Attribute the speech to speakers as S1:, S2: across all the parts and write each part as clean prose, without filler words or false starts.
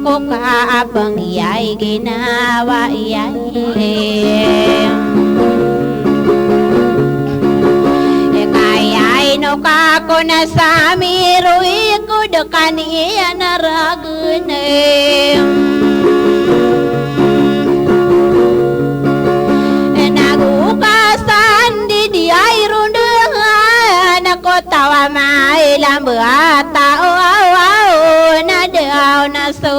S1: ko kaabang iya'y ginawa kaya'y no kako na sa miro'y ko da kaniya naragunim nagukasan di ay rundangan ako tawa may lambua tao na daw na so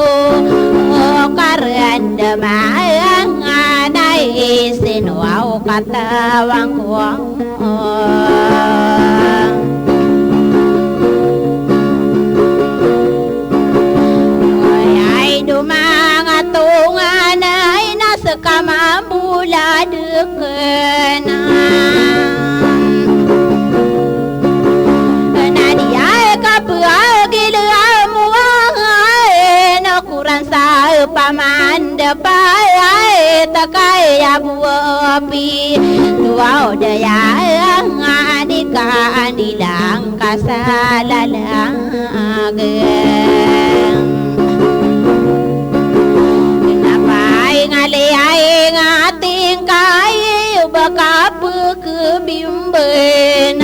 S1: karanda mayang ay sinuaw katawang ko ay dumangatungan ay nasa kamambula deken pamanda payai takaya buapi tuau daya ngadika andilang kasalalang kenapa ngalai ngating kai bakap kebimben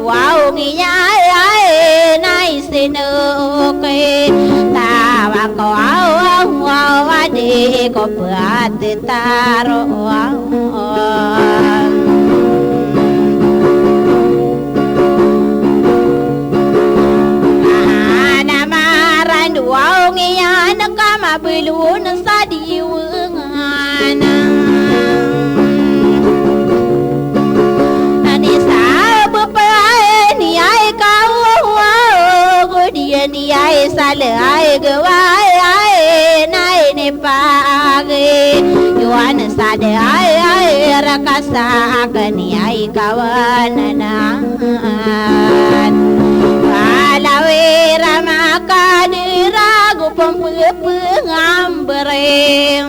S1: wow ngiyay nay sinuke tawa ko wow adi ko pati taro namaran wow ngiyan kamabulun sa diwengan niyay salay gaway ay nay ni pagi yuan saday ay rakasa kaniyay kawananan palawi ramakadira gupampupengamberem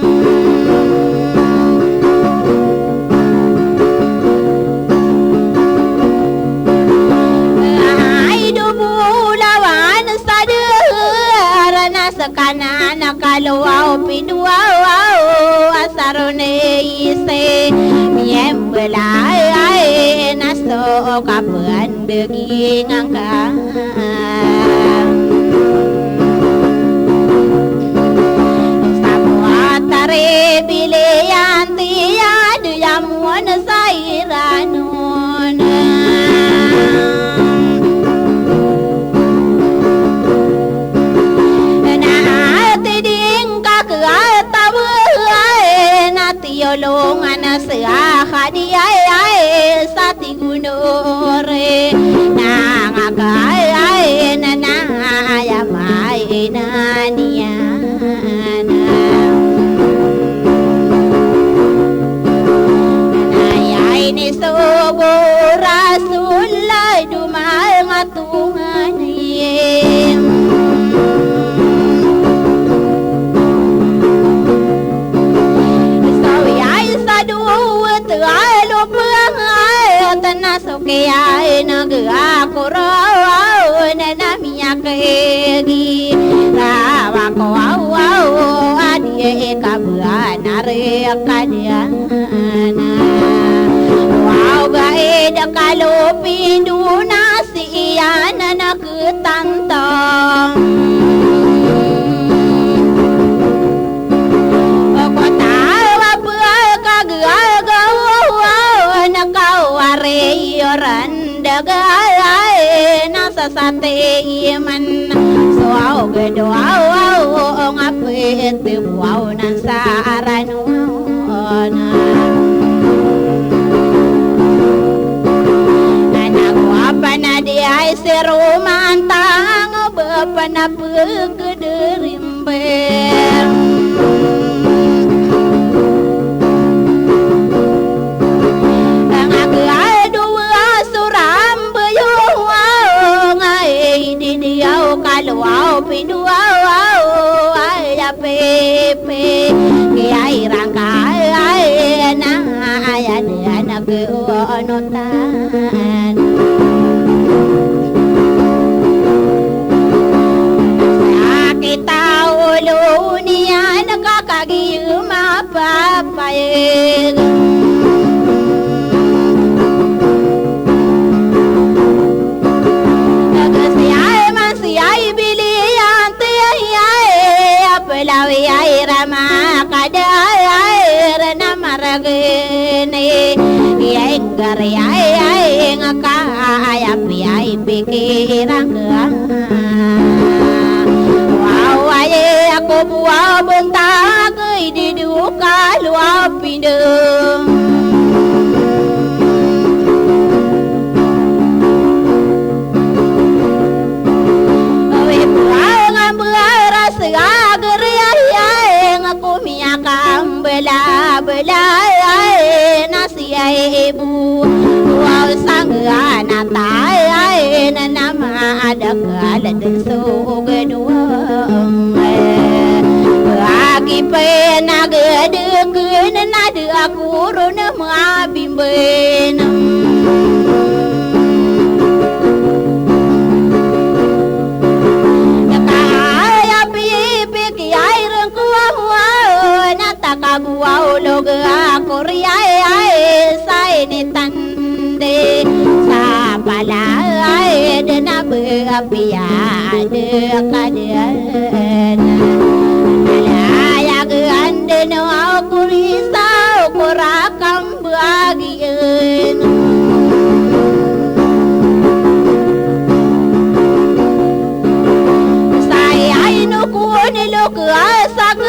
S1: sakana nakaluaw pinuaw asarone ise miyembelay ay naso kapuan beging angka sabuat tare bilian tiad yamuan sairanun yolongan sa hadiyay sa tigunore nangakay nanayamay naniyan nanayay ni sobo rasulay dumay matungan kaya nag-ako raw na namiyakegi rawa ko adiye kabuan arekadyan wow gae da kalupin duna siyan na nakutantang ko tawa yoran dagay nasa sate man so gedoaw ngapit wow nan saranon anak apa na di ay serumantang bapa na pagderimbeng wow pinuaw ay pepe kaya irangkay geonotan kita ulu niya nakakagiyum mapapayag nagasiyay masiyay biliyan tiyay apalawi ay ramakadayay ranamaragini yay garayay ngakayap yay pikirang waye aku buah bentak di duka luar pindeng we buah ngambil rasa gerayang aku miakam bela nasi ibu wow sangga natai nama ada kaladeng sugedua bagi penagedeng nada aku rona mabimben kaya pipi kiai rengku nataka buau loge aku riai sai ni tande sapala dena beapia dekaden alayag anden aku risau kurakam bagian saya inuku niluk asak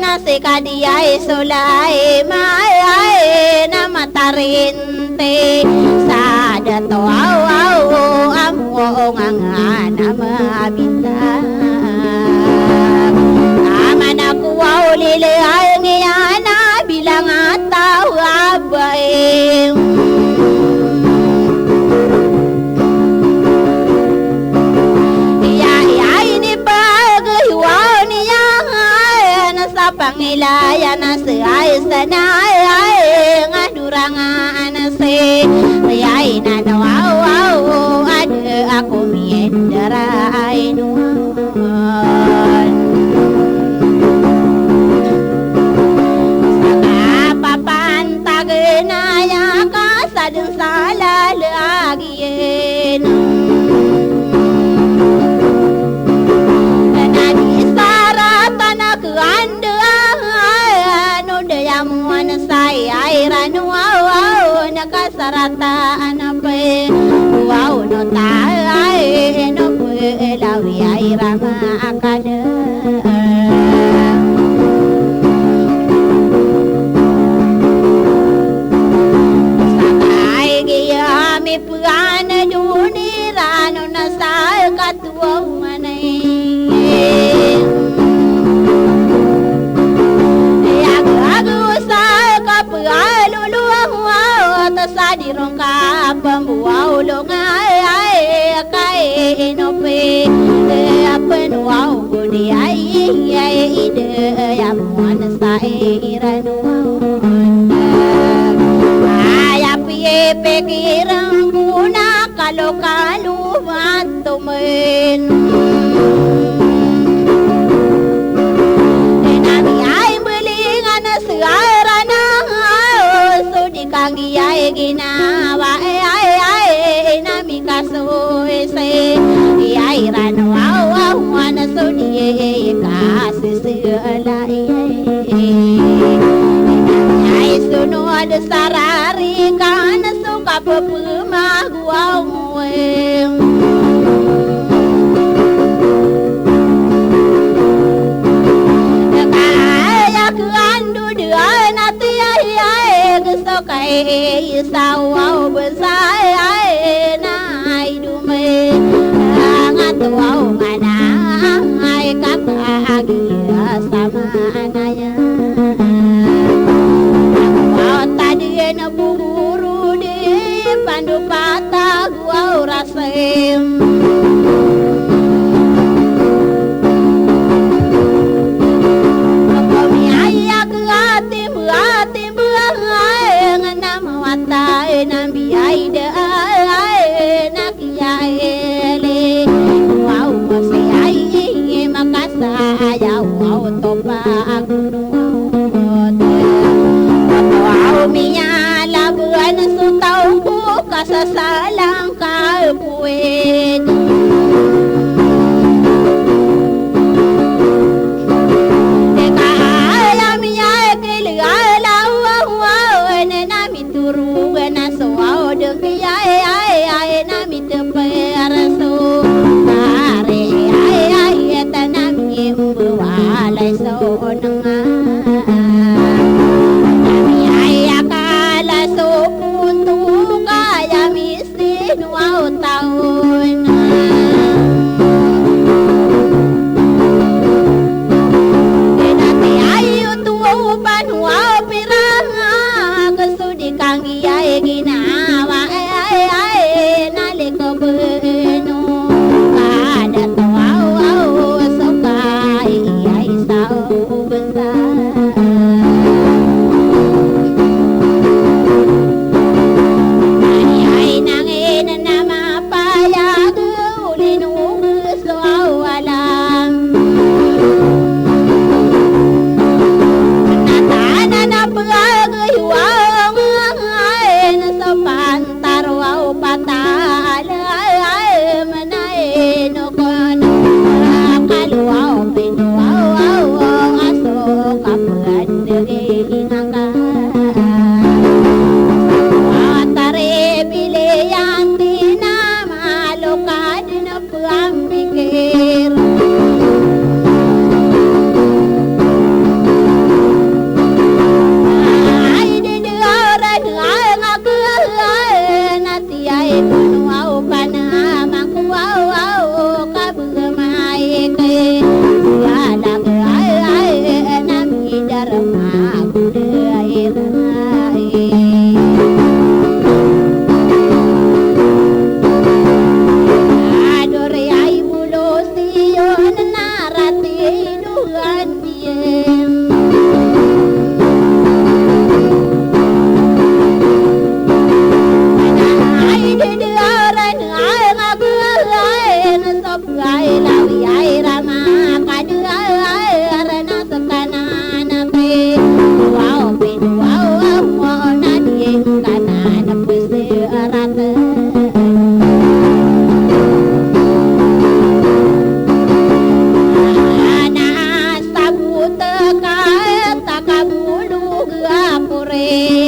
S1: nasi kadiai sulai mai nama tarinte sadato au amu nganga nama bintang amanaku au lile ngiana bilang atau abai pangilayan seay sanay ngadurangan se ayay na dawaw ada aku miendaray nuan saka papantag na yaka sadun sala lagien nakasarata anape wow no tae no lawi ay rama akada sakay giyami puan duni rano nasa katwa manay sadirong ka pambuaw longay kay inope apen wow gudi ay ide yamuan sa iranuan ay api pekirang kuna kalo matumen kangiyay ginawa ay nami kasoy say ay ranwaw wana suni kasisala ay sunod sarari kan suka pumagwaw mo kay sawaw besay nay dume ngatuaw mana ay kakagya sama anaya wow tadi na buburu di pandu patag wow rasem puin deka ayam ya kili alau nami turu na so dek ya nami teperaso are ay tanami mbuwalay so nanga nami ay akala so punto kaya misin wow taon denate ayo tuwa panwa piranga kasudi kang iyay ginawa ay naliko beno kada tawaw so kay iyay sao benda ay nangin na mapayag ulinong so alam natana na pagayuang ay nasa pantarwaw patal ay manay no kono kaluwaw pinuwaw aso kapan nga atare biliyan di na malukad na pagpikir ay dinigaran ang akulan at iyay punuaw pa na makuwaw kabugamay kay siyalag ay namidarama kuday adore ay mulo siyon naratinuhan diem ay didiaran ay ngabuhay na sobray lawi ay rama kaduay arana sa kanan kay wow pinuwaw mo na diyeng kanan pwede aratan sabut ka takabulug apure